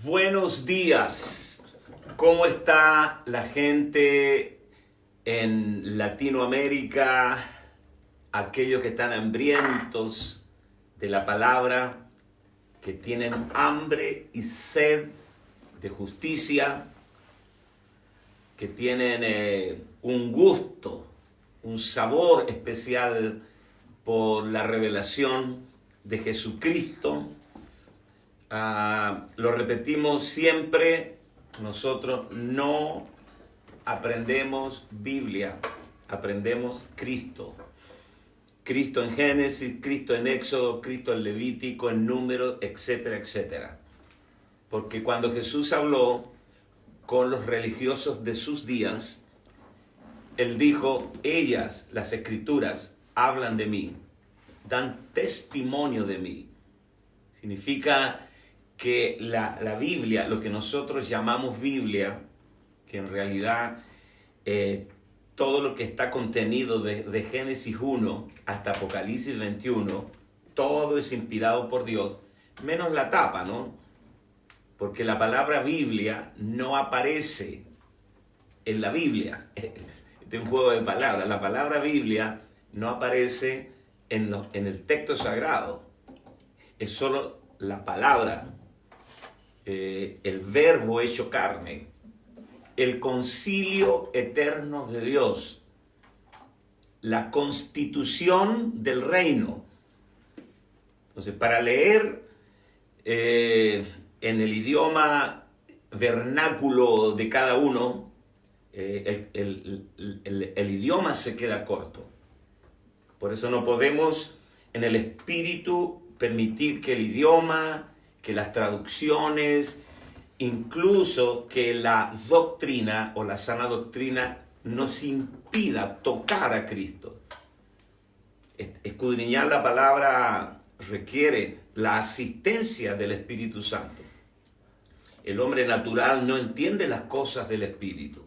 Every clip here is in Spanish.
Buenos días. ¿Cómo está la gente en Latinoamérica? Aquellos que están hambrientos de la palabra, que tienen hambre y sed de justicia, que tienen un gusto, un sabor especial por la revelación de Jesucristo. Lo repetimos siempre, nosotros no aprendemos Biblia, aprendemos Cristo. Cristo en Génesis, Cristo en Éxodo, Cristo en Levítico, en Números, etcétera, etcétera. Porque cuando Jesús habló con los religiosos de sus días, Él dijo, ellas, las Escrituras, hablan de mí, dan testimonio de mí. Significa que la Biblia, lo que nosotros llamamos Biblia, que en realidad todo lo que está contenido de Génesis 1 hasta Apocalipsis 21, todo es inspirado por Dios, menos la tapa, ¿no? Porque la palabra Biblia no aparece en la Biblia. Este es un juego de palabras. La palabra Biblia no aparece en el texto sagrado. Es solo la palabra, el verbo hecho carne, el concilio eterno de Dios, la constitución del reino. Entonces, para leer en el idioma vernáculo de cada uno, el idioma se queda corto. Por eso no podemos en el espíritu permitir que el idioma, que las traducciones, incluso que la doctrina o la sana doctrina nos impida tocar a Cristo. Escudriñar la palabra requiere la asistencia del Espíritu Santo. El hombre natural no entiende las cosas del Espíritu,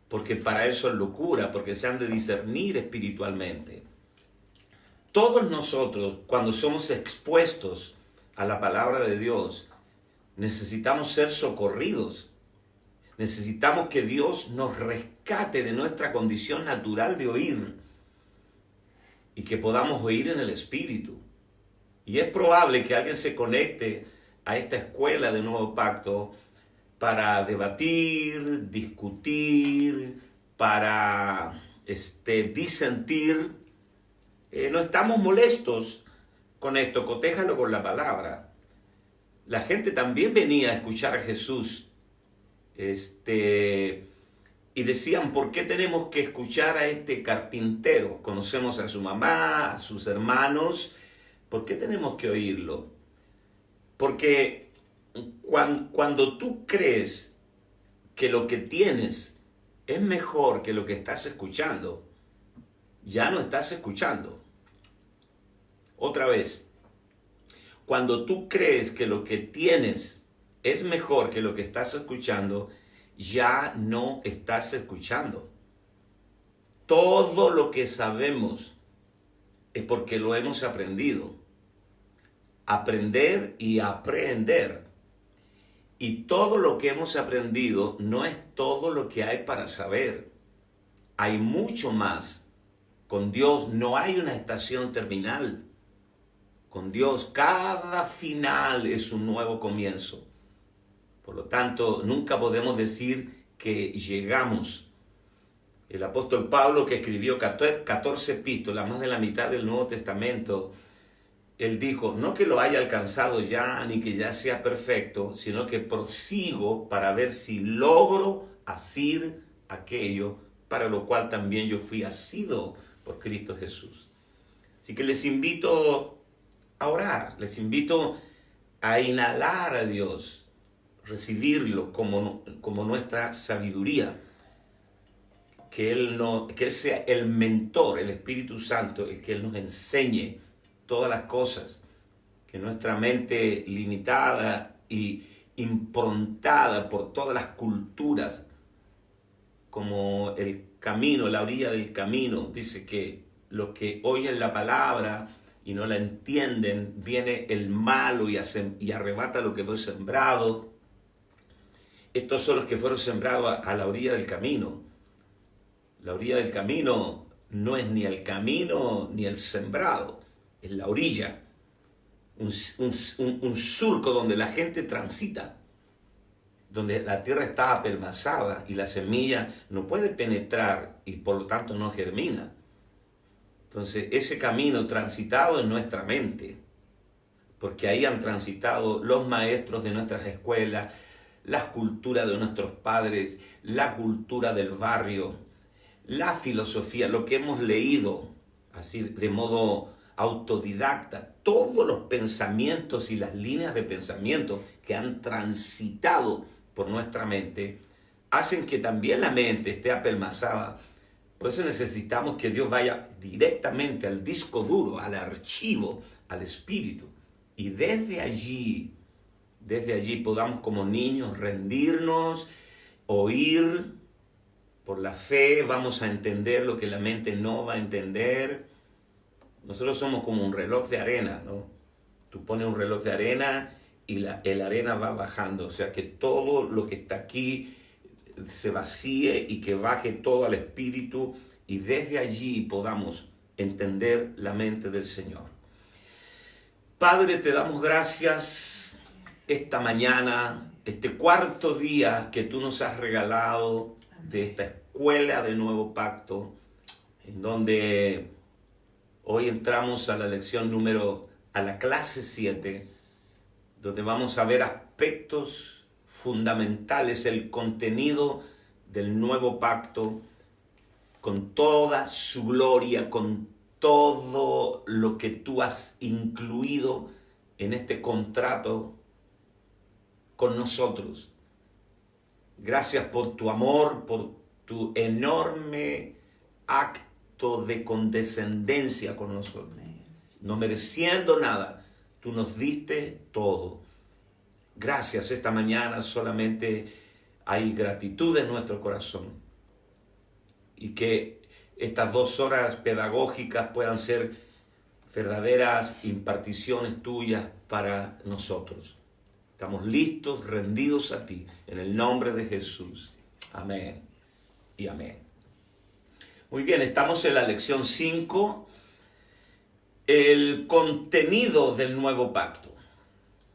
porque para eso es locura, porque se han de discernir espiritualmente. Todos nosotros, cuando somos expuestos a la palabra de Dios, necesitamos ser socorridos. Necesitamos que Dios nos rescate de nuestra condición natural de oír y que podamos oír en el Espíritu. Y es probable que alguien se conecte a esta escuela de Nuevo Pacto para debatir, discutir, para disentir. No estamos molestos con esto, cotéjalo con la palabra. La gente también venía a escuchar a Jesús y decían, ¿por qué tenemos que escuchar a este carpintero? Conocemos a su mamá, a sus hermanos, ¿por qué tenemos que oírlo? Porque cuando tú crees que lo que tienes es mejor que lo que estás escuchando, ya no estás escuchando. Otra vez, cuando tú crees que lo que tienes es mejor que lo que estás escuchando, ya no estás escuchando. Todo lo que sabemos es porque lo hemos aprendido. Aprender y aprender. Y todo lo que hemos aprendido no es todo lo que hay para saber. Hay mucho más. Con Dios no hay una estación terminal. Con Dios cada final es un nuevo comienzo. Por lo tanto, nunca podemos decir que llegamos. El apóstol Pablo, que escribió 14 epístolas, más de la mitad del Nuevo Testamento, él dijo, no que lo haya alcanzado ya, ni que ya sea perfecto, sino que prosigo para ver si logro asir aquello para lo cual también yo fui asido por Cristo Jesús. Así que les invito a orar, les invito a inhalar a Dios, recibirlo como nuestra sabiduría, que Él sea el mentor, el Espíritu Santo, el que Él nos enseñe todas las cosas, que nuestra mente limitada y improntada por todas las culturas, como el camino, la orilla del camino, dice que los que oyen la palabra y no la entienden, viene el malo y arrebata lo que fue sembrado. Estos son los que fueron sembrados a la orilla del camino. La orilla del camino no es ni el camino ni el sembrado, es la orilla. Un surco donde la gente transita, donde la tierra está apelmazada y la semilla no puede penetrar y por lo tanto no germina. Entonces ese camino transitado en nuestra mente, porque ahí han transitado los maestros de nuestras escuelas, la cultura de nuestros padres, la cultura del barrio, la filosofía, lo que hemos leído así de modo autodidacta, todos los pensamientos y las líneas de pensamiento que han transitado por nuestra mente, hacen que también la mente esté apelmazada. Por eso necesitamos que Dios vaya directamente al disco duro, al archivo, al espíritu. Y desde allí podamos como niños rendirnos, oír. Por la fe vamos a entender lo que la mente no va a entender. Nosotros somos como un reloj de arena, ¿no? Tú pones un reloj de arena y la arena va bajando. O sea, que todo lo que está aquí se vacíe y que baje todo al espíritu y desde allí podamos entender la mente del Señor. Padre, te damos gracias esta mañana, este cuarto día que tú nos has regalado de esta escuela de Nuevo Pacto, en donde hoy entramos a la a la clase 7, donde vamos a ver aspectos fundamentales, el contenido del Nuevo Pacto, con toda su gloria, con todo lo que tú has incluido en este contrato con nosotros. Gracias por tu amor, por tu enorme acto de condescendencia con nosotros. No mereciendo nada, tú nos diste todo. Gracias, esta mañana solamente hay gratitud en nuestro corazón. Y que estas 2 horas pedagógicas puedan ser verdaderas imparticiones tuyas para nosotros. Estamos listos, rendidos a ti, en el nombre de Jesús. Amén y amén. Muy bien, estamos en la lección 5, el contenido del nuevo pacto.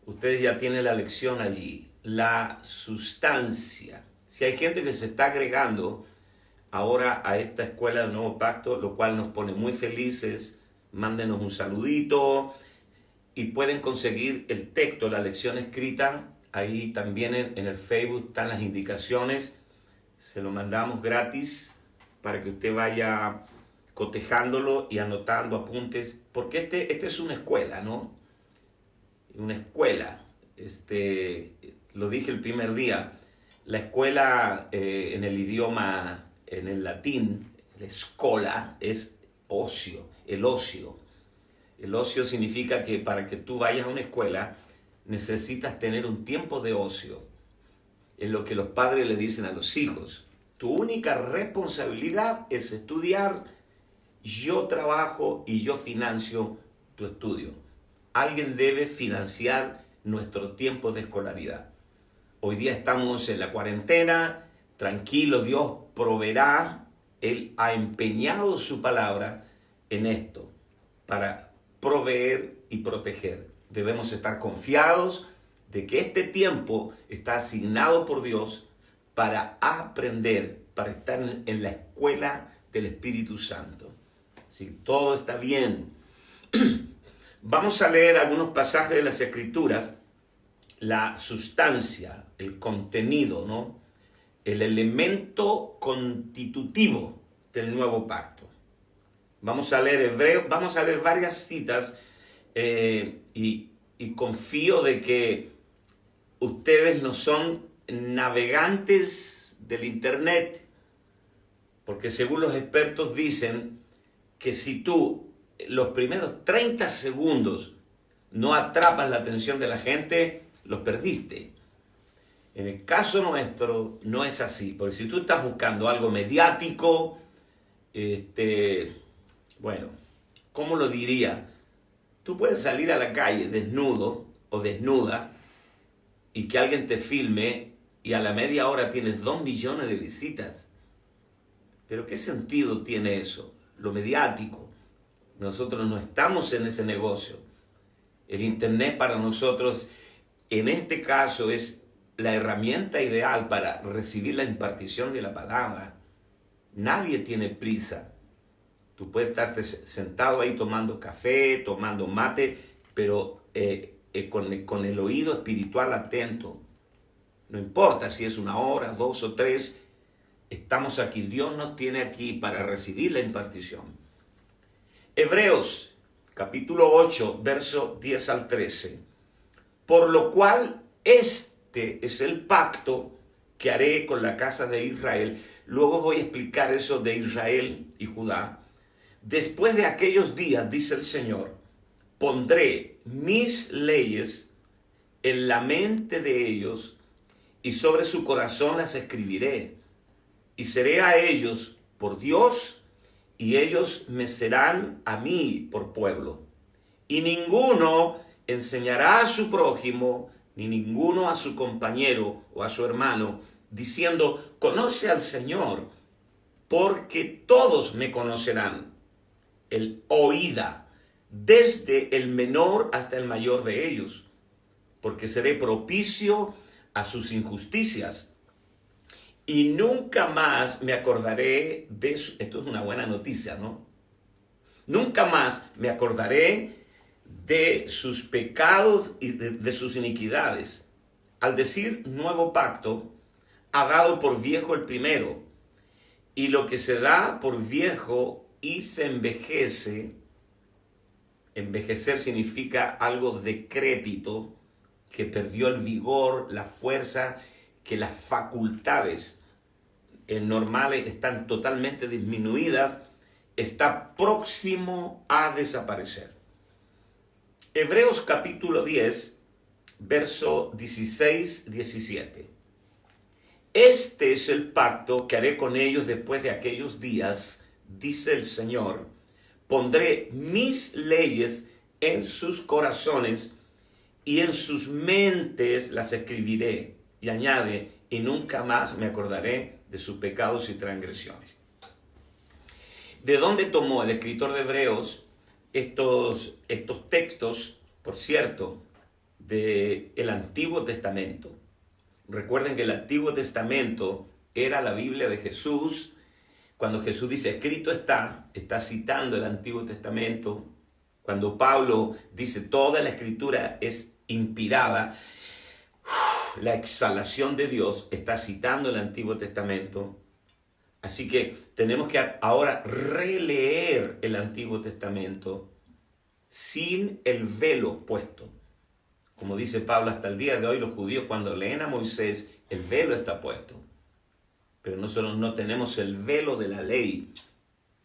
Ustedes ya tienen la lección allí, la sustancia. Si hay gente que se está agregando ahora a esta escuela del nuevo pacto, lo cual nos pone muy felices, mándenos un saludito. Y pueden conseguir el texto, la lección escrita, ahí también en el Facebook están las indicaciones. Se lo mandamos gratis para que usted vaya cotejándolo y anotando apuntes, porque este es una escuela, ¿no? Una escuela, lo dije el primer día, la escuela en el idioma, en el latín, la escola es ocio, el ocio. El ocio significa que para que tú vayas a una escuela necesitas tener un tiempo de ocio. Es lo que los padres le dicen a los hijos. Tu única responsabilidad es estudiar. Yo trabajo y yo financio tu estudio. Alguien debe financiar nuestro tiempo de escolaridad. Hoy día estamos en la cuarentena. Tranquilo, Dios proveerá. Él ha empeñado su palabra en esto para proveer y proteger. Debemos estar confiados de que este tiempo está asignado por Dios para aprender, para estar en la escuela del Espíritu Santo. Si todo está bien, vamos a leer algunos pasajes de las Escrituras, la sustancia, el contenido, ¿no? El elemento constitutivo del nuevo pacto. Vamos a leer Hebreo, vamos a leer varias citas y confío de que ustedes no son navegantes del internet, porque según los expertos dicen que si tú los primeros 30 segundos no atrapas la atención de la gente, los perdiste. En el caso nuestro no es así, porque si tú estás buscando algo mediático, bueno, ¿cómo lo diría? Tú puedes salir a la calle desnudo o desnuda y que alguien te filme y a la media hora tienes 2 millones de visitas. Pero ¿qué sentido tiene eso? Lo mediático. Nosotros no estamos en ese negocio. El Internet para nosotros, en este caso, es la herramienta ideal para recibir la impartición de la palabra. Nadie tiene prisa. Tú puedes estar sentado ahí tomando café, tomando mate, pero con el oído espiritual atento. No importa si es 1 hora, 2 o 3, estamos aquí. Dios nos tiene aquí para recibir la impartición. Hebreos, capítulo 8, verso 10 al 13. Por lo cual, este es el pacto que haré con la casa de Israel. Luego voy a explicar eso de Israel y Judá. Después de aquellos días, dice el Señor, pondré mis leyes en la mente de ellos y sobre su corazón las escribiré. Y seré a ellos por Dios y ellos me serán a mí por pueblo. Y ninguno enseñará a su prójimo, ni ninguno a su compañero o a su hermano, diciendo, conoce al Señor, porque todos me conocerán. El oída, desde el menor hasta el mayor de ellos, porque seré propicio a sus injusticias. Y nunca más me acordaré de eso. Esto es una buena noticia, ¿no? Nunca más me acordaré de sus pecados y de sus iniquidades. Al decir nuevo pacto, ha dado por viejo el primero. Y lo que se da por viejo y se envejece, envejecer significa algo decrépito, que perdió el vigor, la fuerza, que las facultades normales están totalmente disminuidas, está próximo a desaparecer. Hebreos capítulo 10, verso 16-17. Este es el pacto que haré con ellos después de aquellos días, dice el Señor. Pondré mis leyes en sus corazones y en sus mentes las escribiré. Y añade, y nunca más me acordaré de sus pecados y transgresiones. ¿De dónde tomó el escritor de Hebreos estos textos, por cierto, del Antiguo Testamento? Recuerden que el Antiguo Testamento era la Biblia de Jesús. Cuando Jesús dice escrito está citando el Antiguo Testamento. Cuando Pablo dice toda la escritura es inspirada, la exhalación de Dios, está citando el Antiguo Testamento. Así que tenemos que ahora releer el Antiguo Testamento sin el velo puesto. Como dice Pablo, hasta el día de hoy los judíos cuando leen a Moisés, el velo está puesto. Pero nosotros no tenemos el velo de la ley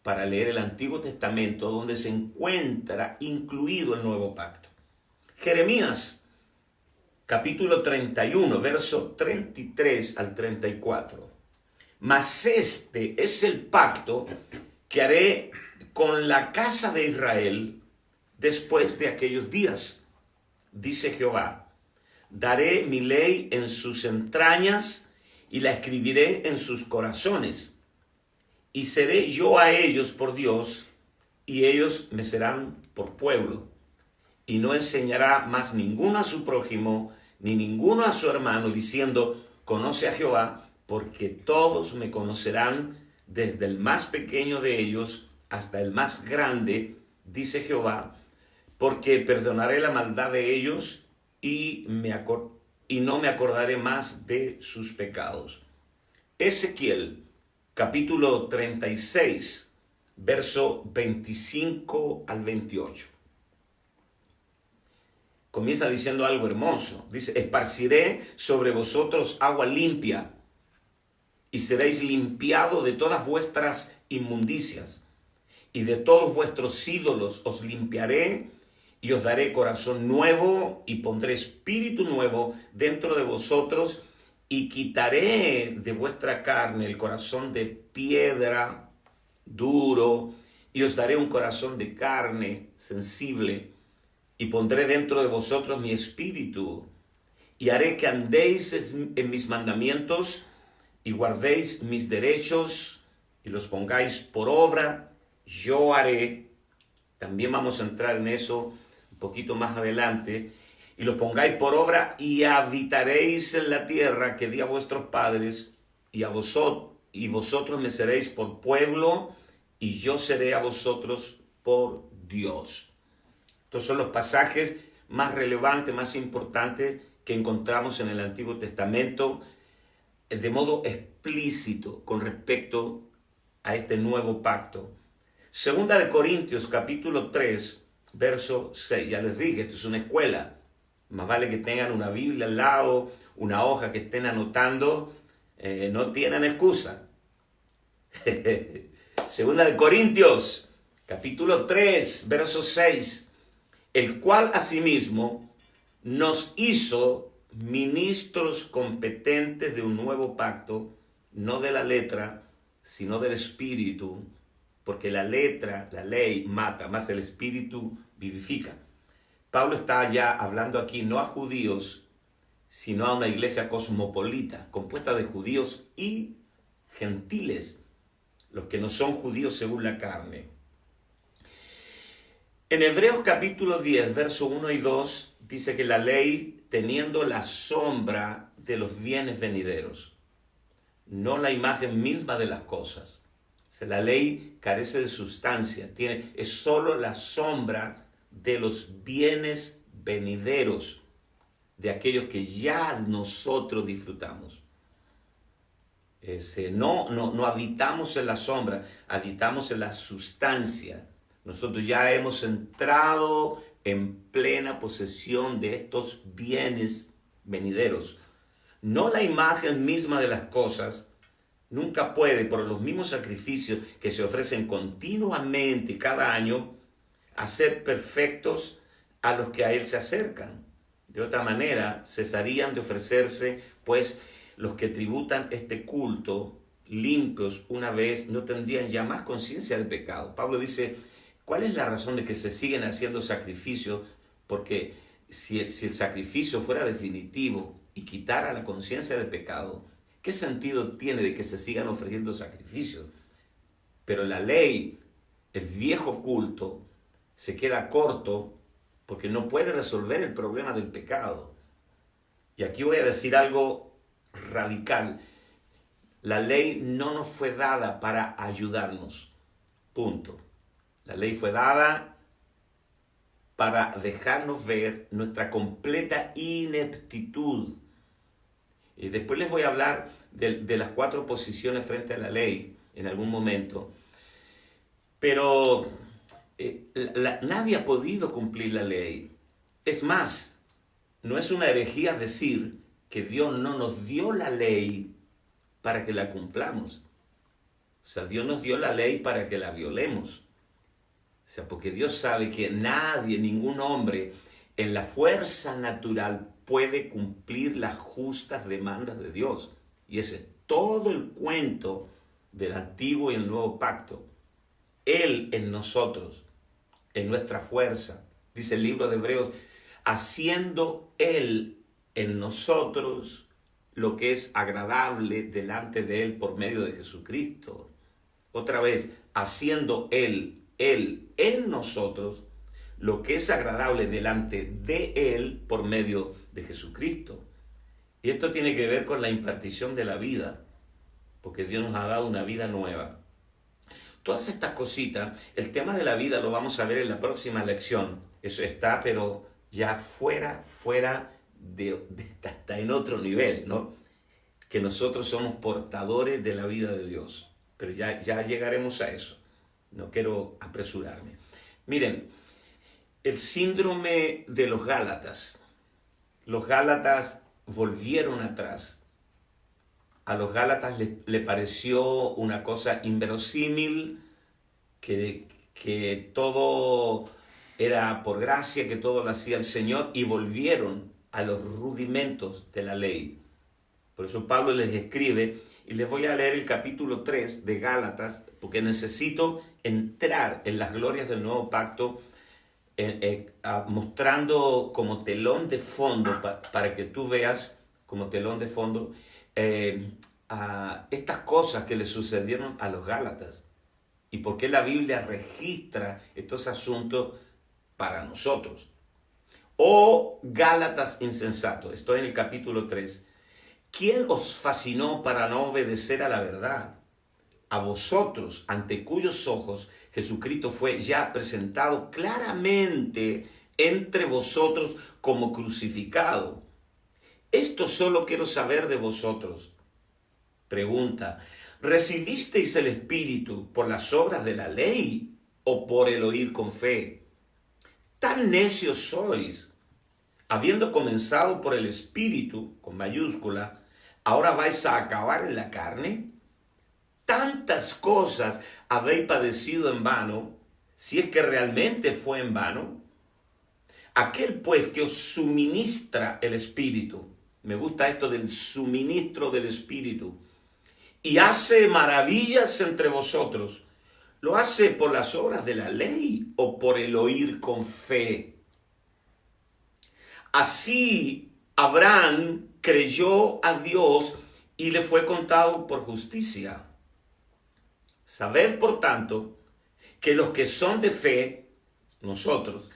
para leer el Antiguo Testamento, donde se encuentra incluido el Nuevo Pacto. Jeremías, capítulo 31, verso 33 al 34. Mas este es el pacto que haré con la casa de Israel después de aquellos días, dice Jehová. Daré mi ley en sus entrañas y la escribiré en sus corazones. Y seré yo a ellos por Dios, y ellos me serán por pueblo. Y no enseñará más ninguno a su prójimo, ni ninguno a su hermano, diciendo, conoce a Jehová, porque todos me conocerán, desde el más pequeño de ellos hasta el más grande, dice Jehová, porque perdonaré la maldad de ellos y no me acordaré más de sus pecados. Ezequiel, capítulo 36, verso 25 al 28. Comienza diciendo algo hermoso. Dice, esparciré sobre vosotros agua limpia y seréis limpiados de todas vuestras inmundicias y de todos vuestros ídolos os limpiaré y os daré corazón nuevo y pondré espíritu nuevo dentro de vosotros y quitaré de vuestra carne el corazón de piedra duro y os daré un corazón de carne sensible y pondré dentro de vosotros mi espíritu y haré que andéis en mis mandamientos y guardéis mis derechos y los pongáis por obra. Yo haré, también vamos a entrar en eso un poquito más adelante, y los pongáis por obra y habitaréis en la tierra que di a vuestros padres, y vosotros me seréis por pueblo y yo seré a vosotros por Dios. Estos son los pasajes más relevantes, más importantes que encontramos en el Antiguo Testamento de modo explícito con respecto a este nuevo pacto. Segunda de Corintios capítulo 3, verso 6. Ya les dije, esto es una escuela. Más vale que tengan una Biblia al lado, una hoja que estén anotando. No tienen excusa. Segunda de Corintios capítulo 3, verso 6. El cual asimismo nos hizo ministros competentes de un nuevo pacto, no de la letra, sino del espíritu, porque la letra, la ley, mata, más el espíritu vivifica. Pablo está ya hablando aquí no a judíos, sino a una iglesia cosmopolita, compuesta de judíos y gentiles, los que no son judíos según la carne. En Hebreos capítulo 10, verso 1 y 2, dice que la ley, teniendo la sombra de los bienes venideros, no la imagen misma de las cosas. O sea, la ley carece de sustancia, es solo la sombra de los bienes venideros, de aquellos que ya nosotros disfrutamos. No habitamos en la sombra, habitamos en la sustancia. Nosotros ya hemos entrado en plena posesión de estos bienes venideros. No la imagen misma de las cosas nunca puede, por los mismos sacrificios que se ofrecen continuamente cada año, hacer perfectos a los que a él se acercan. De otra manera, cesarían de ofrecerse, pues los que tributan este culto limpios una vez no tendrían ya más conciencia del pecado. Pablo dice, ¿cuál es la razón de que se siguen haciendo sacrificios? Porque si el sacrificio fuera definitivo y quitara la conciencia del pecado, ¿qué sentido tiene de que se sigan ofreciendo sacrificios? Pero la ley, el viejo culto, se queda corto porque no puede resolver el problema del pecado. Y aquí voy a decir algo radical. La ley no nos fue dada para ayudarnos. Punto. La ley fue dada para dejarnos ver nuestra completa ineptitud. Y después les voy a hablar de las 4 posiciones frente a la ley en algún momento. Pero nadie ha podido cumplir la ley. Es más, no es una herejía decir que Dios no nos dio la ley para que la cumplamos. O sea, Dios nos dio la ley para que la violemos. O sea, porque Dios sabe que nadie, ningún hombre, en la fuerza natural puede cumplir las justas demandas de Dios. Y ese es todo el cuento del Antiguo y el Nuevo Pacto. Él en nosotros, en nuestra fuerza, dice el libro de Hebreos, haciendo Él en nosotros lo que es agradable delante de Él por medio de Jesucristo. Otra vez, haciendo Él en nosotros lo que es agradable delante de Él por medio de Jesucristo. Y esto tiene que ver con la impartición de la vida, porque Dios nos ha dado una vida nueva. Todas estas cositas, el tema de la vida lo vamos a ver en la próxima lección. Eso está, pero ya fuera está en otro nivel, ¿no? Que nosotros somos portadores de la vida de Dios. Pero ya llegaremos a eso. No quiero apresurarme. Miren, el síndrome de los Gálatas. Los Gálatas volvieron atrás. A los Gálatas le pareció una cosa inverosímil, que todo era por gracia, que todo lo hacía el Señor, y volvieron a los rudimentos de la ley. Por eso Pablo les escribe, y les voy a leer el capítulo 3 de Gálatas, porque necesito entrar en las glorias del nuevo pacto mostrando como telón de fondo, para que tú veas como telón de fondo estas cosas que le sucedieron a los Gálatas y por qué la Biblia registra estos asuntos para nosotros. Oh Gálatas insensatos, estoy en el capítulo 3. ¿Quién os fascinó para no obedecer a la verdad? A vosotros, ante cuyos ojos Jesucristo fue ya presentado claramente entre vosotros como crucificado. Esto solo quiero saber de vosotros. Pregunta: ¿recibisteis el Espíritu por las obras de la ley o por el oír con fe? Tan necios sois. Habiendo comenzado por el Espíritu, con mayúscula, ¿ahora vais a acabar en la carne? Tantas cosas habéis padecido en vano, si es que realmente fue en vano. Aquel pues que os suministra el Espíritu, me gusta esto del suministro del Espíritu, y hace maravillas entre vosotros, ¿lo hace por las obras de la ley o por el oír con fe? Así Abraham creyó a Dios y le fue contado por justicia. Sabed, por tanto, que los que son de fe, nosotros,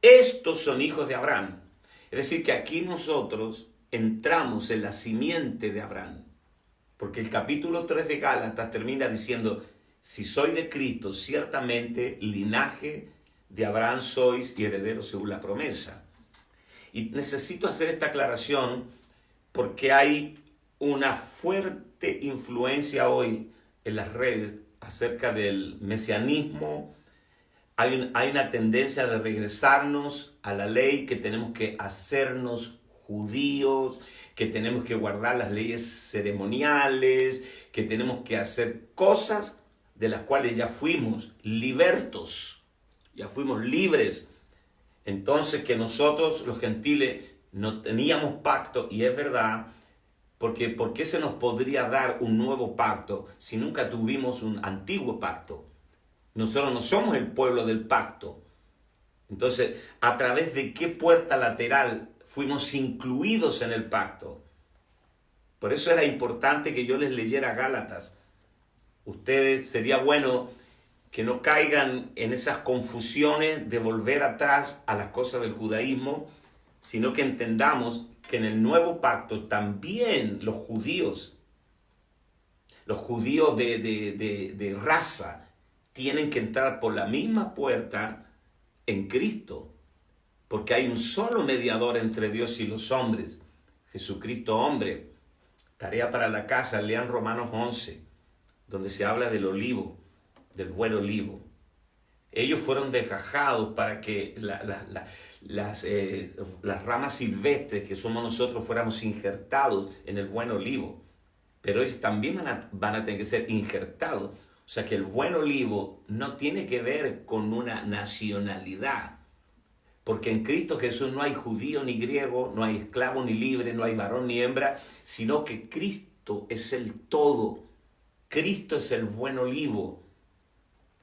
estos son hijos de Abraham. Es decir, que aquí nosotros entramos en la simiente de Abraham. Porque el capítulo 3 de Gálatas termina diciendo: si sois de Cristo, ciertamente linaje de Abraham sois y herederos según la promesa. Y necesito hacer esta aclaración porque hay una fuerte influencia hoy en las redes acerca del mesianismo. Hay una tendencia de regresarnos a la ley, que tenemos que hacernos judíos, que tenemos que guardar las leyes ceremoniales, que tenemos que hacer cosas de las cuales ya fuimos libertos, ya fuimos libres. Entonces, que nosotros los gentiles no teníamos pacto, y es verdad, porque ¿por qué se nos podría dar un nuevo pacto si nunca tuvimos un antiguo pacto? Nosotros no somos el pueblo del pacto. Entonces, ¿a través de qué puerta lateral fuimos incluidos en el pacto? Por eso era importante que yo les leyera Gálatas. Ustedes, sería bueno que no caigan en esas confusiones de volver atrás a las cosas del judaísmo, sino que entendamos que en el nuevo pacto también los judíos de raza, tienen que entrar por la misma puerta en Cristo, porque hay un solo mediador entre Dios y los hombres, Jesucristo hombre. Tarea para la casa: lean Romanos 11, donde se habla del olivo, del buen olivo. Ellos fueron desgajados para que las ramas silvestres que somos nosotros fuéramos injertados en el buen olivo, pero ellos también van a tener que ser injertados. O sea que el buen olivo no tiene que ver con una nacionalidad, porque en Cristo Jesús no hay judío ni griego, no hay esclavo ni libre, no hay varón ni hembra, sino que Cristo es el todo. Cristo es el buen olivo.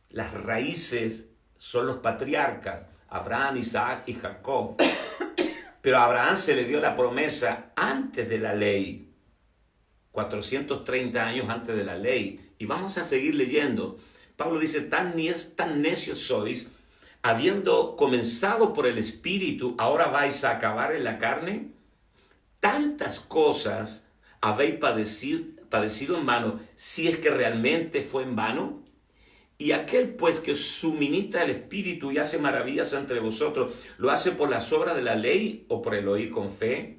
Las raíces son los patriarcas, Abraham, Isaac y Jacob. Pero a Abraham se le dio la promesa antes de la ley, 430 años antes de la ley. Y vamos a seguir leyendo. Pablo dice: tan necios sois, habiendo comenzado por el Espíritu, ¿ahora vais a acabar en la carne? Tantas cosas habéis padecido en vano, si es que realmente fue en vano. Y aquel pues que os suministra el Espíritu y hace maravillas entre vosotros, ¿lo hace por las obras de la ley o por el oír con fe?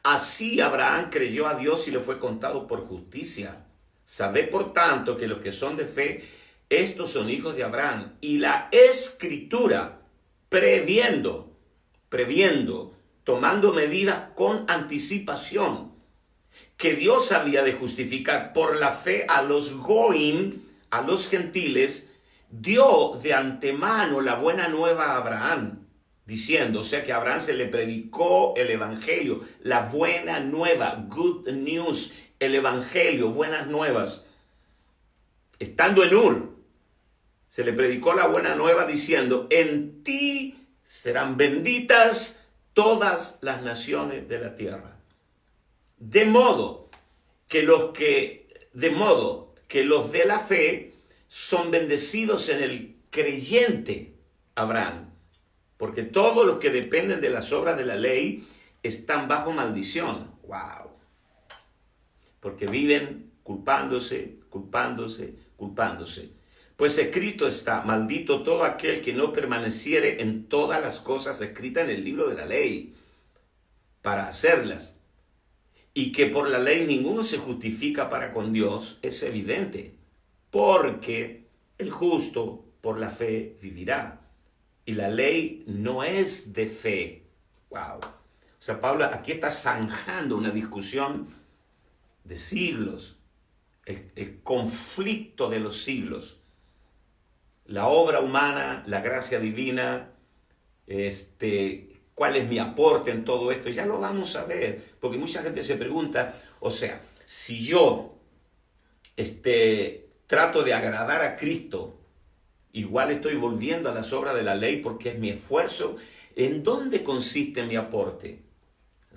Así Abraham creyó a Dios y le fue contado por justicia. Sabed por tanto que los que son de fe, estos son hijos de Abraham. Y la Escritura, previendo, tomando medidas con anticipación, que Dios había de justificar por la fe a los goim, a los gentiles, dio de antemano la buena nueva a Abraham, diciendo, o sea que a Abraham se le predicó el evangelio, la buena nueva, good news, el evangelio, buenas nuevas, estando en Ur. Se le predicó la buena nueva diciendo, en ti serán benditas todas las naciones de la tierra. De modo que los de la fe son bendecidos en el creyente Abraham, porque todos los que dependen de las obras de la ley están bajo maldición. ¡Wow! Porque viven culpándose. Pues escrito está, maldito todo aquel que no permaneciere en todas las cosas escritas en el libro de la ley, para hacerlas. Y que por la ley ninguno se justifica para con Dios, es evidente, porque el justo por la fe vivirá. Y la ley no es de fe. ¡Wow! O sea, Pablo aquí está zanjando una discusión de siglos, el conflicto de los siglos. La obra humana, la gracia divina, cuál es mi aporte en todo esto, ya lo vamos a ver, porque mucha gente se pregunta, o sea, si yo trato de agradar a Cristo, igual estoy volviendo a las obras de la ley porque es mi esfuerzo. ¿En dónde consiste mi aporte?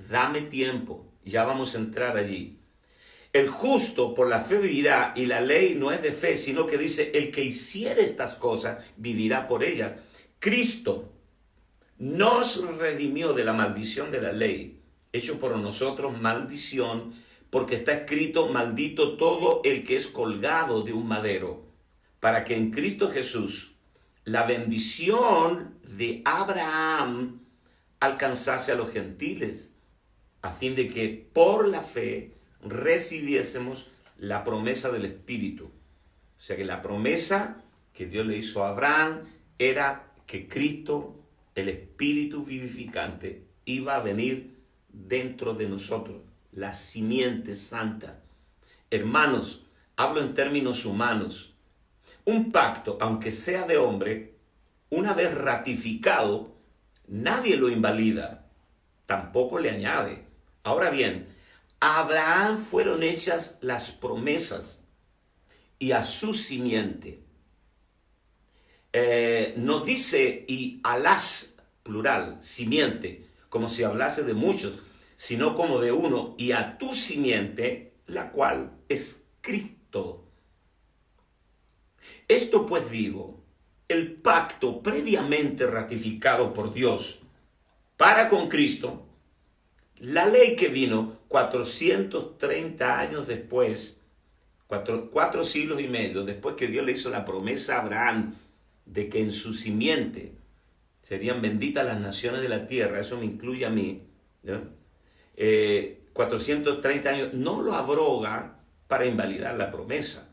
Dame tiempo, ya vamos a entrar allí. El justo por la fe vivirá, y la ley no es de fe, sino que dice, el que hiciere estas cosas vivirá por ellas. Cristo nos redimió de la maldición de la ley, hecho por nosotros maldición, porque está escrito, maldito todo el que es colgado de un madero, para que en Cristo Jesús la bendición de Abraham alcanzase a los gentiles, a fin de que por la fe recibiésemos la promesa del Espíritu. O sea que la promesa que Dios le hizo a Abraham era que Cristo, el Espíritu vivificante, iba a venir dentro de nosotros, la simiente santa. Hermanos, hablo en términos humanos. Un pacto, aunque sea de hombre, una vez ratificado, nadie lo invalida, tampoco le añade. Ahora bien, a Abraham fueron hechas las promesas y a su simiente. No dice y a las, plural, simiente, como si hablase de muchos, sino como de uno, y a tu simiente, la cual es Cristo. Esto pues digo, el pacto previamente ratificado por Dios para con Cristo, la ley que vino 430 años después, cuatro siglos y medio después que Dios le hizo la promesa a Abraham de que en su simiente serían benditas las naciones de la tierra, eso me incluye a mí, ¿no? 430 años, no lo abroga para invalidar la promesa.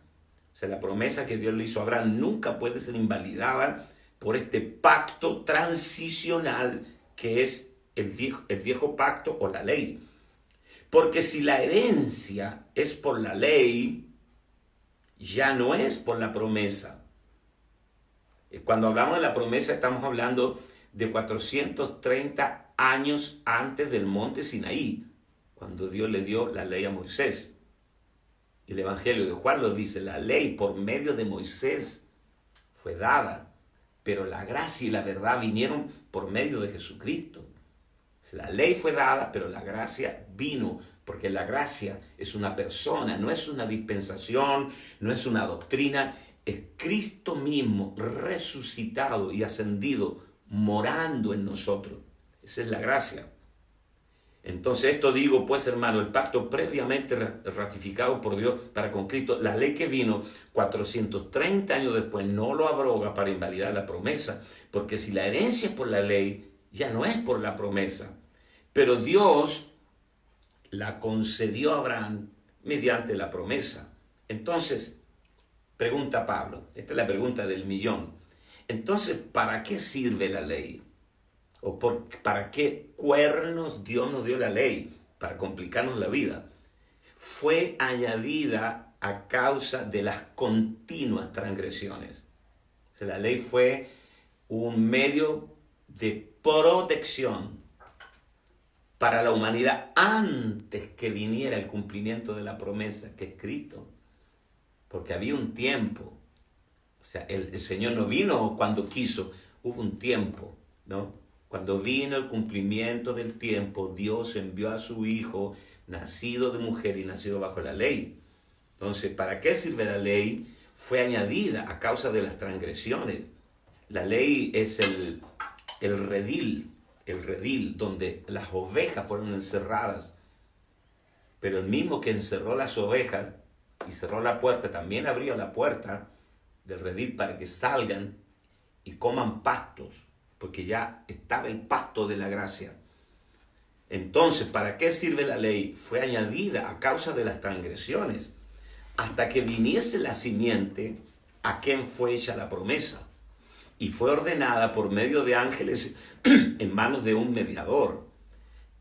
O sea, la promesa que Dios le hizo a Abraham nunca puede ser invalidada por este pacto transicional que es el viejo pacto o la ley. Porque si la herencia es por la ley, ya no es por la promesa. Cuando hablamos de la promesa estamos hablando de 430 años antes del monte Sinaí, cuando Dios le dio la ley a Moisés. El Evangelio de Juan lo dice, la ley por medio de Moisés fue dada, pero la gracia y la verdad vinieron por medio de Jesucristo. La ley fue dada, pero la gracia vino, porque la gracia es una persona, no es una dispensación, no es una doctrina, es Cristo mismo resucitado y ascendido, morando en nosotros. Esa es la gracia. Entonces esto digo, pues hermano, el pacto previamente ratificado por Dios para con Cristo, la ley que vino 430 años después no lo abroga para invalidar la promesa, porque si la herencia es por la ley, ya no es por la promesa. Pero Dios la concedió a Abraham mediante la promesa. Entonces, pregunta Pablo, esta es la pregunta del millón. Entonces, ¿para qué sirve la ley? ¿O para qué cuernos Dios nos dio la ley? Para complicarnos la vida. Fue añadida a causa de las continuas transgresiones. O sea, la ley fue un medio de protección para la humanidad antes que viniera el cumplimiento de la promesa, que es Cristo. Porque había un tiempo O sea, el Señor no vino cuando quiso, hubo un tiempo, ¿no? Cuando vino el cumplimiento del tiempo, Dios envió a su Hijo, nacido de mujer y nacido bajo la ley. Entonces, ¿para qué sirve la ley? Fue añadida a causa de las transgresiones. La ley es el redil donde las ovejas fueron encerradas. Pero el mismo que encerró las ovejas y cerró la puerta, también abrió la puerta del redil para que salgan y coman pastos, porque ya estaba el pasto de la gracia. Entonces, ¿para qué sirve la ley? Fue añadida a causa de las transgresiones, hasta que viniese la simiente a quien fue hecha la promesa, y fue ordenada por medio de ángeles en manos de un mediador.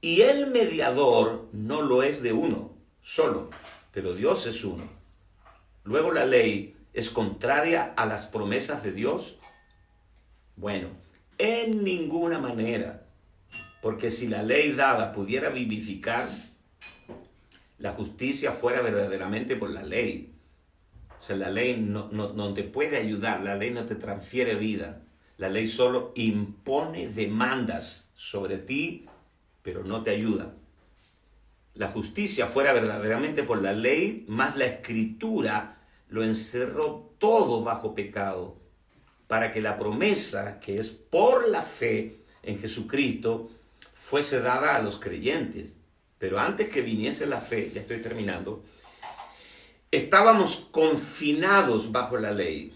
Y el mediador no lo es de uno solo, pero Dios es uno. Luego la ley es contraria a las promesas de Dios. Bueno, en ninguna manera, porque si la ley dada pudiera vivificar, la justicia fuera verdaderamente por la ley. O sea, la ley no te puede ayudar, la ley no te transfiere vida. La ley solo impone demandas sobre ti, pero no te ayuda. La justicia fuera verdaderamente por la ley, más la Escritura lo encerró todo bajo pecado, para que la promesa, que es por la fe en Jesucristo, fuese dada a los creyentes. Pero antes que viniese la fe, ya estoy terminando, estábamos confinados bajo la ley,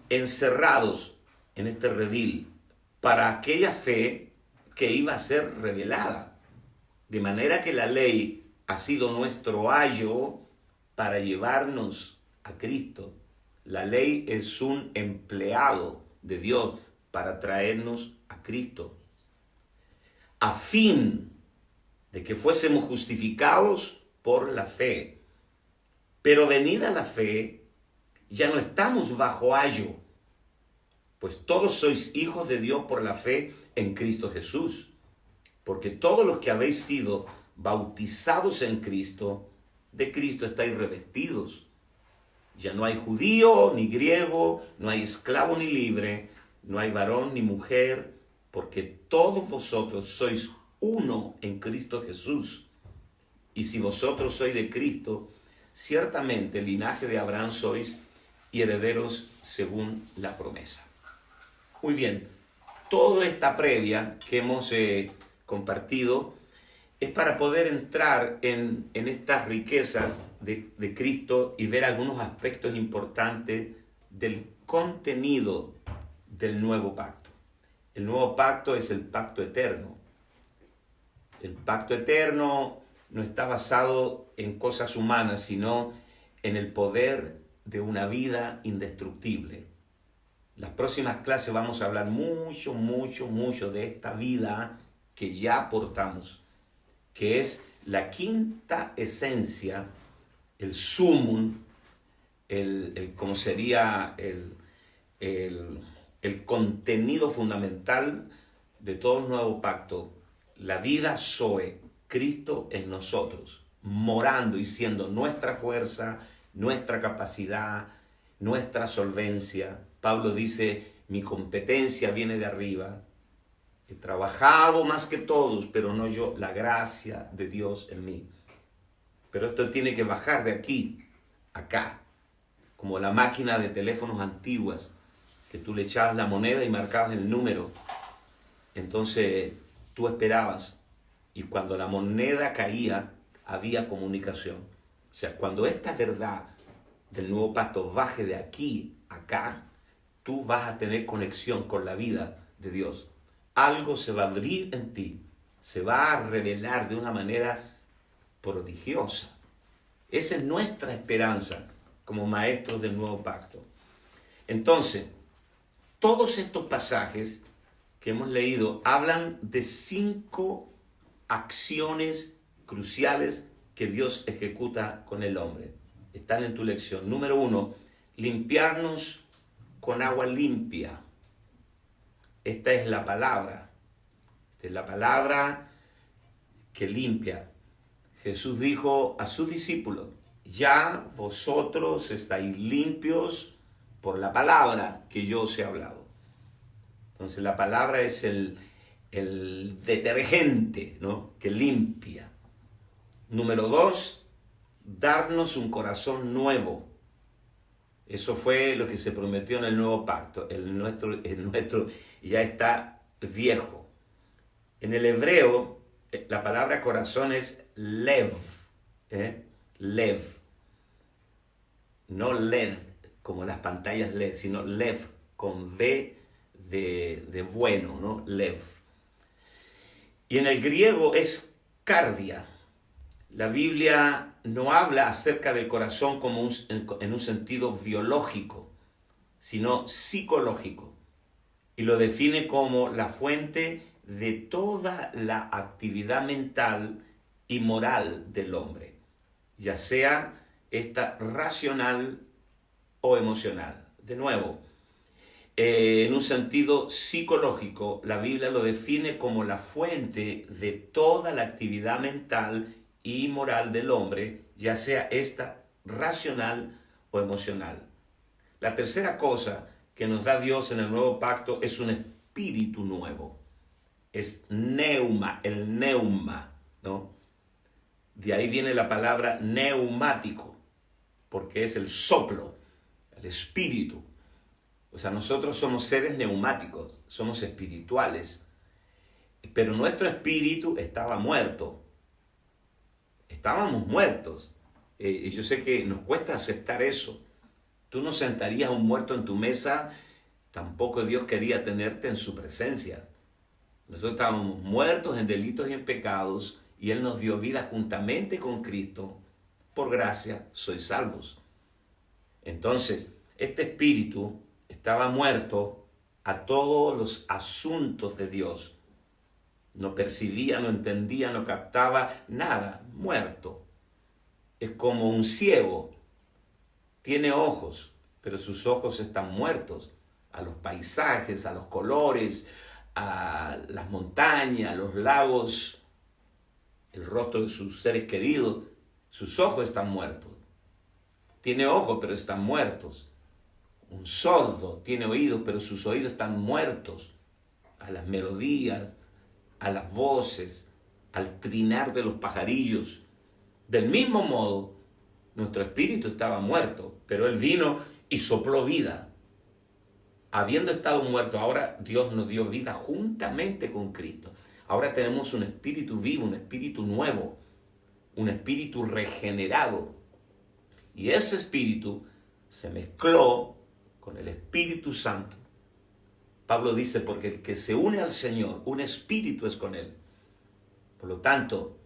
encerrados en este redil, para aquella fe que iba a ser revelada. De manera que la ley ha sido nuestro ayo para llevarnos a Cristo. La ley es un empleado de Dios para traernos a Cristo, a fin de que fuésemos justificados por la fe. Pero venida la fe, ya no estamos bajo ayo, pues todos sois hijos de Dios por la fe en Cristo Jesús. Porque todos los que habéis sido bautizados en Cristo, de Cristo estáis revestidos. Ya no hay judío ni griego, no hay esclavo ni libre, no hay varón ni mujer, porque todos vosotros sois uno en Cristo Jesús. Y si vosotros sois de Cristo, ciertamente el linaje de Abraham sois y herederos según la promesa. Muy bien, toda esta previa que hemos compartido es para poder entrar en estas riquezas de Cristo y ver algunos aspectos importantes del contenido del nuevo pacto. El nuevo pacto es el pacto eterno. El pacto eterno no está basado en cosas humanas, sino en el poder de una vida indestructible. Las próximas clases vamos a hablar mucho de esta vida que ya portamos, que es la quinta esencia, el sumum, como sería el contenido fundamental de todo el nuevo pacto, la vida Zoe, Cristo en nosotros, morando y siendo nuestra fuerza, nuestra capacidad, nuestra solvencia. Pablo dice, mi competencia viene de arriba. He trabajado más que todos, pero no yo, la gracia de Dios en mí. Pero esto tiene que bajar de aquí, acá, como la máquina de teléfonos antiguas, que tú le echabas la moneda y marcabas el número. Entonces tú esperabas, y cuando la moneda caía, había comunicación. O sea, cuando esta verdad del nuevo pacto baje de aquí, acá, tú vas a tener conexión con la vida de Dios. Algo se va a abrir en ti, se va a revelar de una manera prodigiosa. Esa es nuestra esperanza como maestros del nuevo pacto. Entonces, todos estos pasajes que hemos leído hablan de 5 acciones cruciales que Dios ejecuta con el hombre. Están en tu lección. Número 1, limpiarnos con agua limpia. Esta es la palabra. Esta es la palabra que limpia. Jesús dijo a sus discípulos, ya vosotros estáis limpios por la palabra que yo os he hablado. Entonces la palabra es el detergente, ¿no?, que limpia. Número 2, darnos un corazón nuevo. Eso fue lo que se prometió en el nuevo pacto. El nuestro ya está viejo. En el hebreo, la palabra corazón es lev. Lev. No LED, como las pantallas LED, sino lev, con V de bueno, ¿no? Lev. Y en el griego es cardia. La Biblia no habla acerca del corazón como en un sentido biológico, sino psicológico. Y lo define como la fuente de toda la actividad mental y moral del hombre, ya sea esta racional o emocional. De nuevo, en un sentido psicológico, la Biblia lo define como la fuente de toda la actividad mental y moral del hombre, ya sea esta racional o emocional. La tercera cosa que nos da Dios en el nuevo pacto es un espíritu nuevo. Es neuma, el neuma, ¿no? De ahí viene la palabra neumático, porque es el soplo, el espíritu. O sea, nosotros somos seres neumáticos, somos espirituales, pero nuestro espíritu estaba muerto. Estábamos muertos. Y yo sé que nos cuesta aceptar eso. Tú no sentarías a un muerto en tu mesa, tampoco Dios quería tenerte en su presencia. Nosotros estábamos muertos en delitos y en pecados, y Él nos dio vida juntamente con Cristo. Por gracia sois salvos. Entonces, este espíritu estaba muerto a todos los asuntos de Dios. No percibía, no entendía, no captaba nada, muerto. Es como un ciego. Tiene ojos, pero sus ojos están muertos a los paisajes, a los colores, a las montañas, a los lagos, el rostro de sus seres queridos. Sus ojos están muertos. Tiene ojos, pero están muertos. Un sordo tiene oídos, pero sus oídos están muertos a las melodías, a las voces, al trinar de los pajarillos. Del mismo modo, nuestro espíritu estaba muerto, pero Él vino y sopló vida. Habiendo estado muerto, ahora Dios nos dio vida juntamente con Cristo. Ahora tenemos un espíritu vivo, un espíritu nuevo, un espíritu regenerado. Y ese espíritu se mezcló con el Espíritu Santo. Pablo dice, porque el que se une al Señor, un espíritu es con Él. Por lo tanto,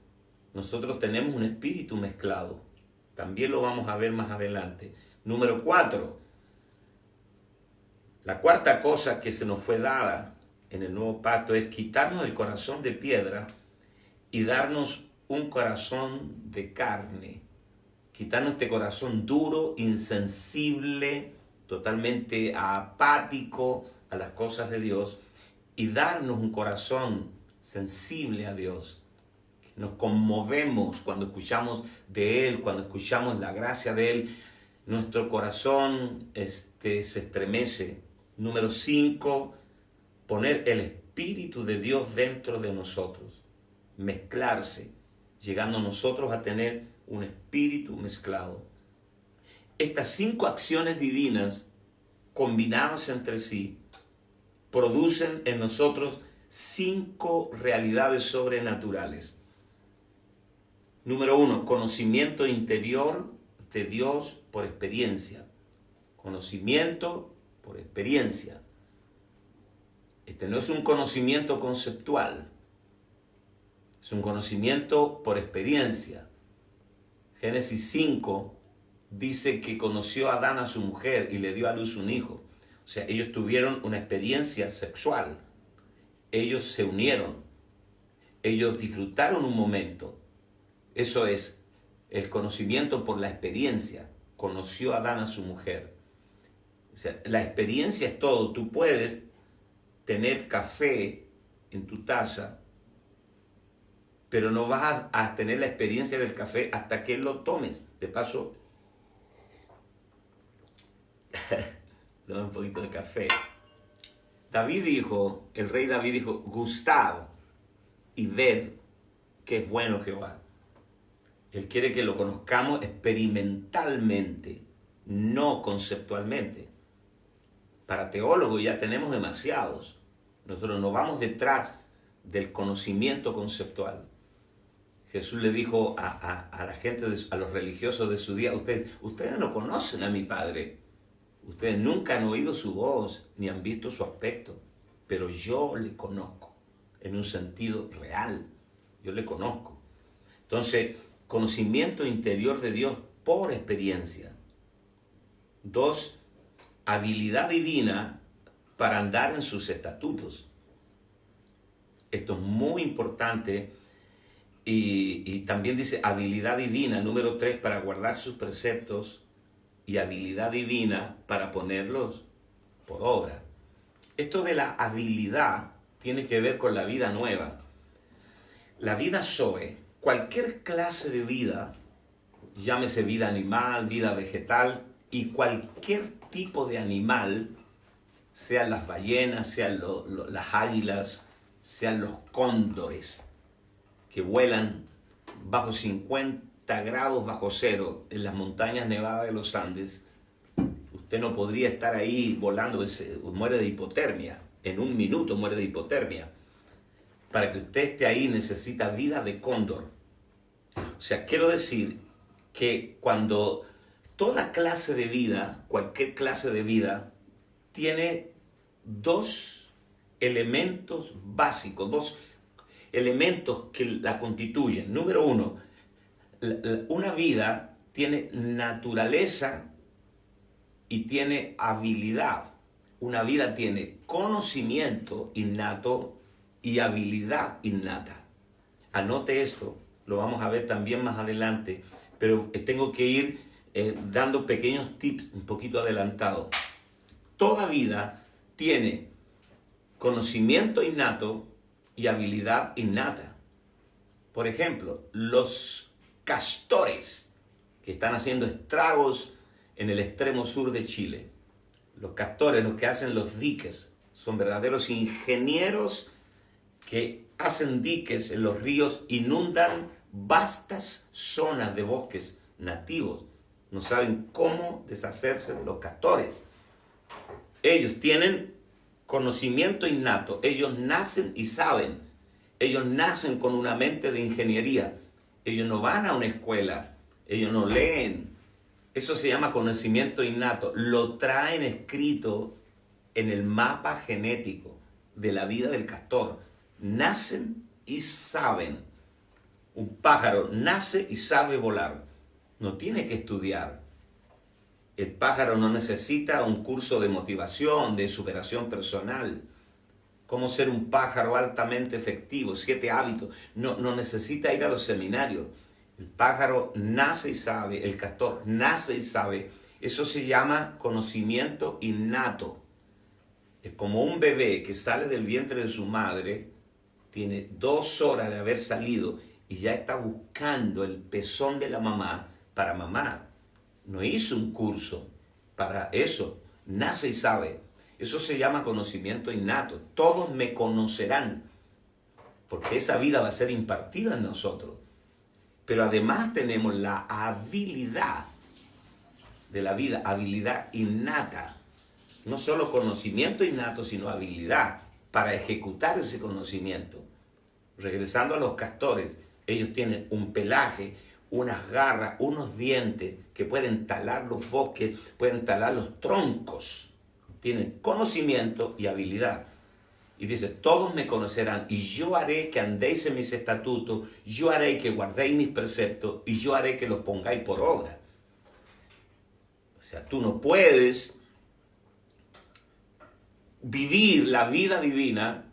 nosotros tenemos un espíritu mezclado. También lo vamos a ver más adelante. Número 4. La cuarta cosa que se nos fue dada en el nuevo pacto es quitarnos el corazón de piedra y darnos un corazón de carne. Quitarnos este corazón duro, insensible, totalmente apático a las cosas de Dios, y darnos un corazón sensible a Dios. Nos conmovemos cuando escuchamos de Él, cuando escuchamos la gracia de Él. Nuestro corazón se estremece. Número 5, poner el Espíritu de Dios dentro de nosotros. Mezclarse, llegando nosotros a tener un espíritu mezclado. Estas 5 acciones divinas, combinadas entre sí, producen en nosotros 5 realidades sobrenaturales. Número 1, conocimiento interior de Dios por experiencia. Conocimiento por experiencia. Este no es un conocimiento conceptual, es un conocimiento por experiencia. Génesis 5 dice que conoció a Adán a su mujer y le dio a luz un hijo. O sea, ellos tuvieron una experiencia sexual. Ellos se unieron. Ellos disfrutaron un momento. Eso es el conocimiento por la experiencia. Conoció a Adán a su mujer. O sea, la experiencia es todo. Tú puedes tener café en tu taza, pero no vas a tener la experiencia del café hasta que lo tomes. De paso, Dame un poquito de café. El rey David dijo, gustad y ved que es bueno Jehová. Él quiere que lo conozcamos experimentalmente, no conceptualmente. Para teólogos ya tenemos demasiados. Nosotros no vamos detrás del conocimiento conceptual. Jesús le dijo a la gente, a los religiosos de su día, ustedes no conocen a mi Padre. Ustedes nunca han oído su voz ni han visto su aspecto, pero yo le conozco en un sentido real. Yo le conozco. Entonces, conocimiento interior de Dios por experiencia. 2, habilidad divina para andar en sus estatutos. Esto es muy importante y también dice habilidad divina, número 3, para guardar sus preceptos y habilidad divina para ponerlos por obra. Esto de la habilidad tiene que ver con la vida nueva. La vida Zoe, cualquier clase de vida, llámese vida animal, vida vegetal, y cualquier tipo de animal, sean las ballenas, sean las águilas, sean los cóndores, que vuelan bajo 50 grados bajo cero en las montañas nevadas de los Andes, usted no podría estar ahí volando, muere de hipotermia, en un minuto muere de hipotermia. Para que usted esté ahí necesita vida de cóndor. O sea, quiero decir que cuando toda clase de vida, cualquier clase de vida, tiene 2 elementos básicos, 2 elementos que la constituyen. Número 1, una vida tiene naturaleza y tiene habilidad. Una vida tiene conocimiento innato y habilidad innata. Anote esto, lo vamos a ver también más adelante, pero tengo que ir dando pequeños tips un poquito adelantados. Toda vida tiene conocimiento innato y habilidad innata. Por ejemplo, los castores que están haciendo estragos en el extremo sur de Chile. Los castores, los que hacen los diques, son verdaderos ingenieros que hacen diques en los ríos, inundan vastas zonas de bosques nativos. No saben cómo deshacerse de los castores. Ellos tienen conocimiento innato. Ellos nacen y saben. Ellos nacen con una mente de ingeniería. Ellos no van a una escuela. Ellos no leen. Eso se llama conocimiento innato. Lo traen escrito en el mapa genético de la vida del castor. Nacen y saben. Un pájaro nace y sabe volar. No tiene que estudiar. El pájaro no necesita un curso de motivación, de superación personal. Cómo ser un pájaro altamente efectivo, 7 hábitos. No necesita ir a los seminarios. El pájaro nace y sabe, el castor nace y sabe. Eso se llama conocimiento innato. Es como un bebé que sale del vientre de su madre, tiene 2 horas de haber salido y ya está buscando el pezón de la mamá para mamar. No hizo un curso para eso. Nace y sabe. Eso se llama conocimiento innato. Todos me conocerán, porque esa vida va a ser impartida en nosotros. Pero además tenemos la habilidad de la vida, habilidad innata. No solo conocimiento innato, sino habilidad para ejecutar ese conocimiento. Regresando a los castores, ellos tienen un pelaje, unas garras, unos dientes que pueden talar los bosques, pueden talar los troncos. Tienen conocimiento y habilidad. Y dice, todos me conocerán y yo haré que andéis en mis estatutos, yo haré que guardéis mis preceptos y yo haré que los pongáis por obra. O sea, tú no puedes vivir la vida divina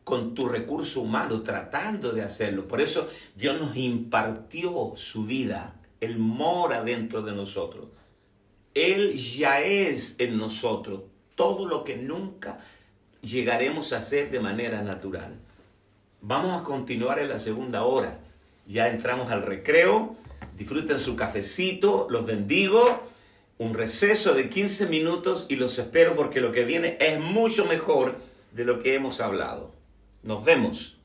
con tu recurso humano, tratando de hacerlo. Por eso Dios nos impartió su vida. Él mora dentro de nosotros. Él ya es en nosotros todo lo que nunca llegaremos a hacer de manera natural. Vamos a continuar en la segunda hora. Ya entramos al recreo. Disfruten su cafecito. Los bendigo. un receso de 15 minutos y los espero porque lo que viene es mucho mejor de lo que hemos hablado. Nos vemos.